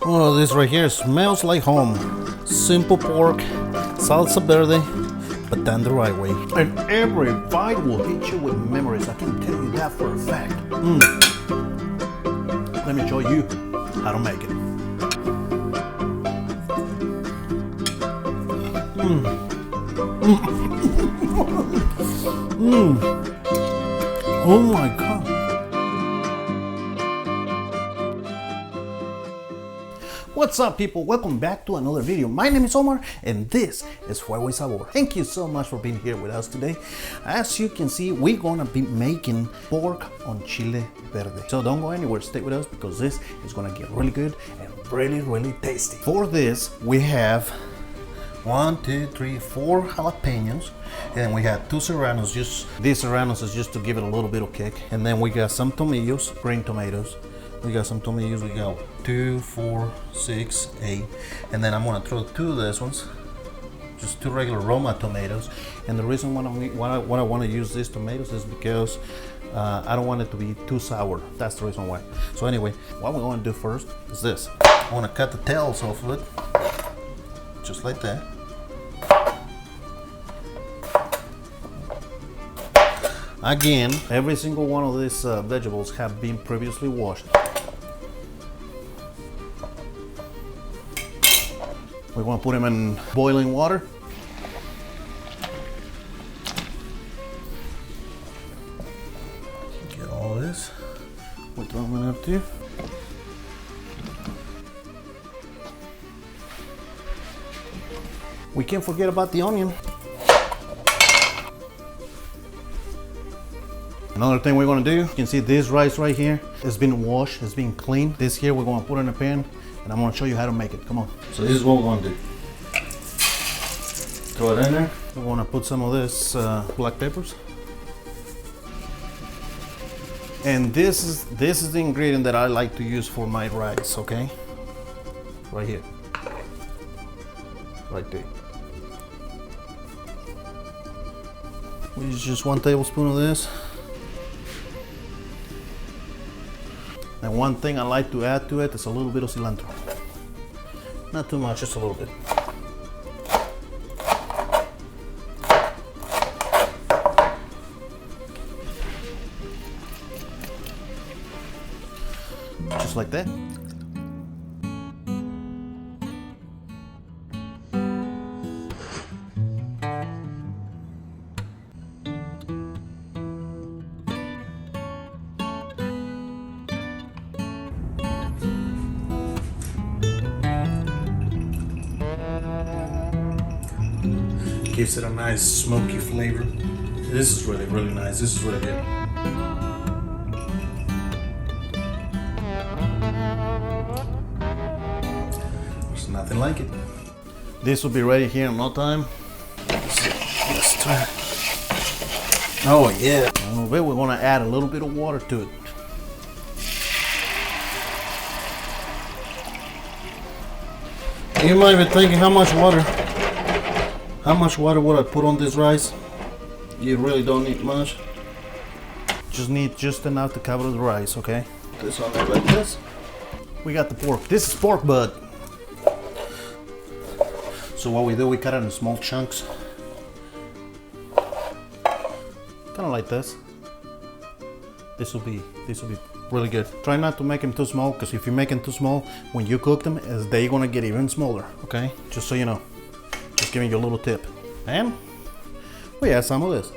Oh, this right here smells like home. Simple pork, salsa verde, but done the right way. And every bite will hit you with memories. I can tell you that for a fact. Let me show you how to make it. Oh my God. What's up, people? Welcome back to another video. My name is Omar and this is Fuego y Sabor. Thank you so much for being here with us today. As you can see, we're gonna be making pork on chile verde. So don't go anywhere, stay with us because this is gonna get really good and really tasty. For this, we have 4 jalapeños, and we have 2 serranos. These serranos is just to give it a little bit of kick. And then we got some tomatillos, green tomatoes. We got some tomatillos. We got 2, 4, 6, 8, and then I'm gonna throw 2 of these ones, just 2 regular Roma tomatoes. And the reason why I want to use these tomatoes is because I don't want it to be too sour. That's the reason why. So anyway, what we're going to do first is this. I want to cut the tails off of it, just like that. Again, every single one of these vegetables have been previously washed. We're going to put them in boiling water. Get all this. We'll throw them in there too. We can't forget about the onion. Another thing we're going to do, you can see this rice right here, it's been washed, it's been cleaned. This here we're going to put in a pan and I'm going to show you how to make it. Come on. So this is what we're going to do. Throw it in there. We're going to put some of this black peppers. And this is the ingredient that I like to use for my rice, okay? Right here. Right there. We use just 1 tablespoon of this. And one thing I like to add to it is a little bit of cilantro. Not too much, just a little bit. Just like that. Gives it a nice smoky flavor. This is really nice. This is really good. There's nothing like it. This will be ready here in no time. Let's try it. Oh yeah. A little bit. We're going to add a little bit of water to it. You might be thinking, how much water would I put on this rice? You really don't need much. Just need just enough to cover the rice, okay? This on there like this. We got the pork. This is pork bud. So what we do, we cut it in small chunks. Kind of like this. This will be really good. Try not to make them too small, because if you make them too small, when you cook them, they're gonna get even smaller, okay? Just so you know. Just giving you a little tip. And we add some of this.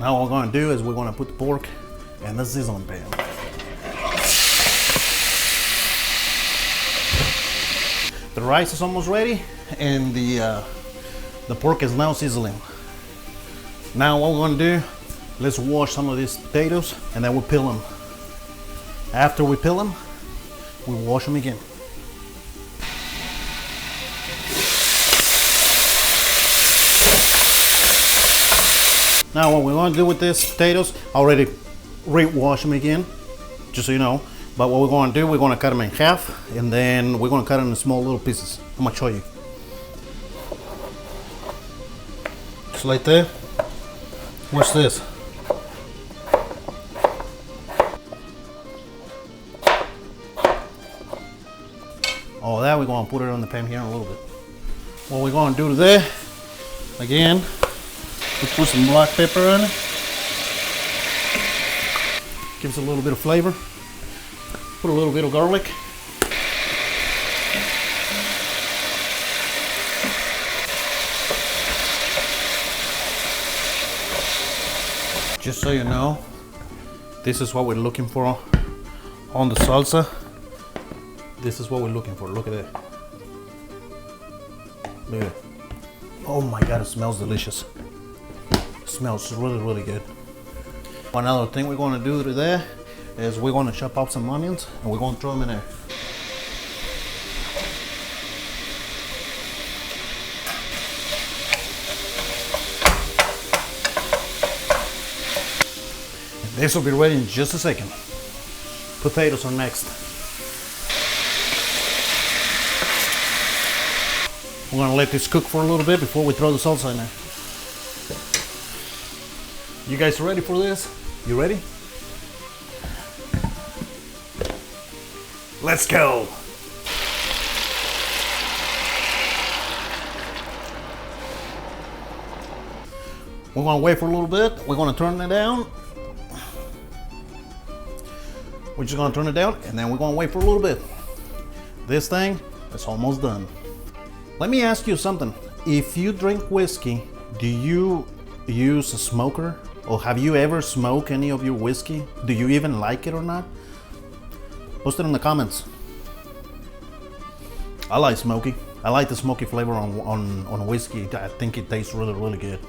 Now what we're going to do is we're going to put the pork in the sizzling pan. The rice is almost ready and the pork is now sizzling. Now what we're going to do, Let's wash some of these potatoes and then we'll peel them. After we peel them, we wash them again. Now what we're going to do with these potatoes, I already re-wash them again, just so you know. But what we're going to do, we're going to cut them in half and then we're going to cut them in small little pieces. I'm going to show you. Just like that. What's this? Oh, that we're going to put it on the pan here in a little bit. What we're going to do today, again, we put some black pepper on it. Gives it a little bit of flavor. Put a little bit of garlic. Just so you know, this is what we're looking for on the salsa. This is what we're looking for. Look at that. Look at it. Oh my God, it smells delicious. It smells really, really good. One other thing we're going to do today is we're going to chop up some onions and we're going to throw them in there. And this will be ready in just a second. Potatoes are next. We're going to let this cook for a little bit before we throw the salsa in there. You guys ready for this? You ready? Let's go. We're going to wait for a little bit. We're going to turn it down. We're just going to turn it down and then we're going to wait for a little bit. This thing is almost done. Let me ask you something. If you drink whiskey, do you use a smoker? Or have you ever smoked any of your whiskey? Do you even like it or not? Post it in the comments. I like smoky. I like the smoky flavor on whiskey. I think it tastes really, really good.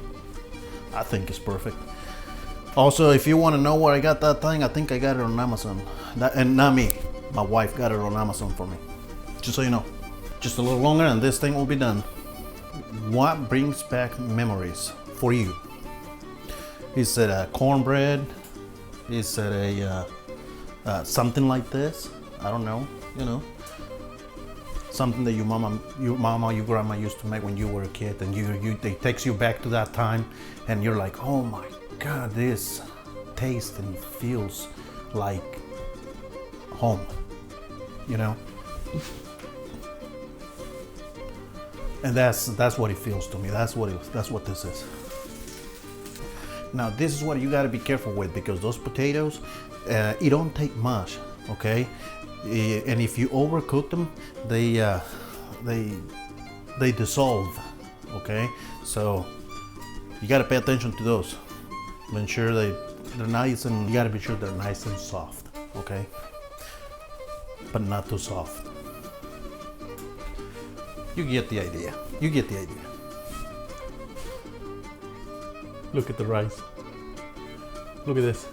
I think it's perfect. Also, if you want to know where I got that thing, I think I got it on Amazon. And not me. My wife got it on Amazon for me. Just so you know. Just a little longer and this thing will be done. What brings back memories for you? Is it a cornbread? Is it a something like this? I don't know, you know. Something that your mama, your grandma used to make when you were a kid, and it takes you back to that time, and you're like, oh my God, this tastes and feels like home, you know. And that's what it feels to me. That's what this is. Now this is what you got to be careful with, because those potatoes, it don't take much, okay? And if you overcook them, they dissolve, okay? So you got to pay attention to those. Ensure they're nice, and you got to be sure they're nice and soft, okay? But not too soft. You get the idea. You get the idea. Look at the rice. Look at this.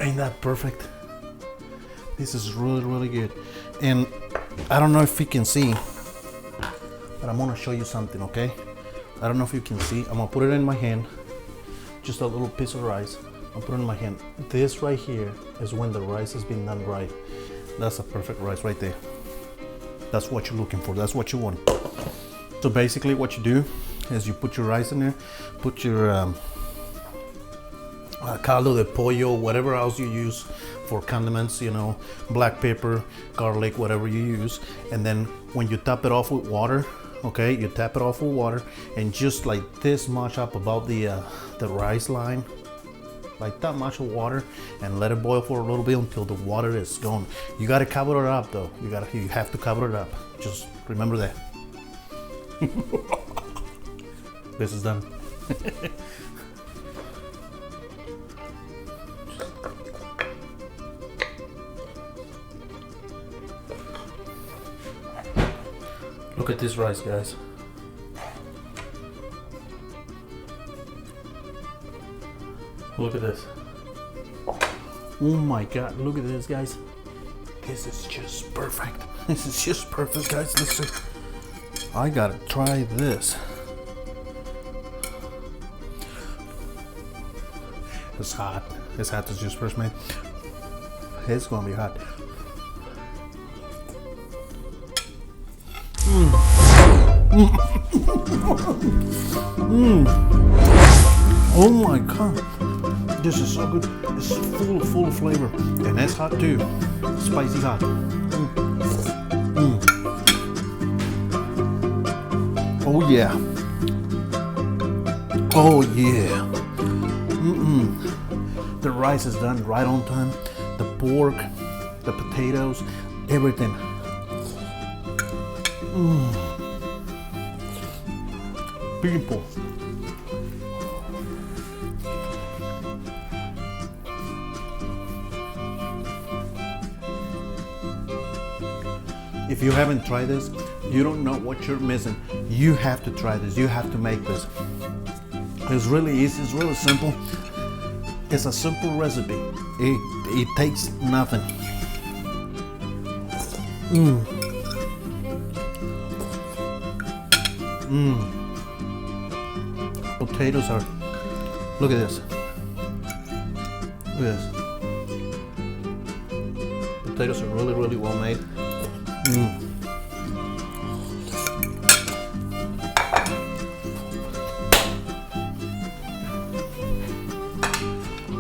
Ain't that perfect? This is really, really good. And I don't know if you can see, but I'm gonna show you something, okay? I don't know if you can see. I'm gonna put it in my hand. Just a little piece of rice. I'll put it in my hand. This right here is when the rice has been done right. That's a perfect rice right there. That's what you're looking for. That's what you want. So basically what you do is you put your rice in there, put your caldo de pollo, whatever else you use for condiments, you know, black pepper, garlic, whatever you use. And then when you top it off with water, okay, you tap it off with water and just like this much up above the rice line, like that much of water, and let it boil for a little bit until the water is gone. You got to cover it up though. You have to cover it up. Just remember that. This is done. Look at this rice, guys. Look at this. Oh my God, look at this, guys. This is just perfect. This is just perfect, guys. Listen, I gotta try this. It's hot. It's hot to just first made. It's gonna be hot. Oh my God, this is so good. It's full of flavor, and it's hot too. Spicy hot. Oh yeah. Oh yeah. The rice is done right on time. The pork, the potatoes, everything. People. If you haven't tried this, you don't know what you're missing. You have to try this. You have to make this. It's really easy. It's really simple. It's a simple recipe. It takes nothing. Potatoes are, look at this. Look at this. Potatoes are really well made.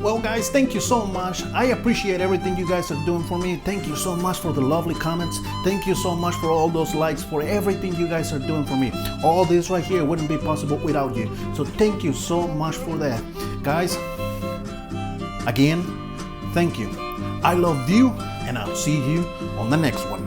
Well guys, thank you so much. I appreciate everything you guys are doing for me. Thank you so much for the lovely comments. Thank you so much for all those likes, for everything you guys are doing for me. All this right here wouldn't be possible without you. So thank you so much for that. Guys, again, thank you. I love you, and I'll see you on the next one.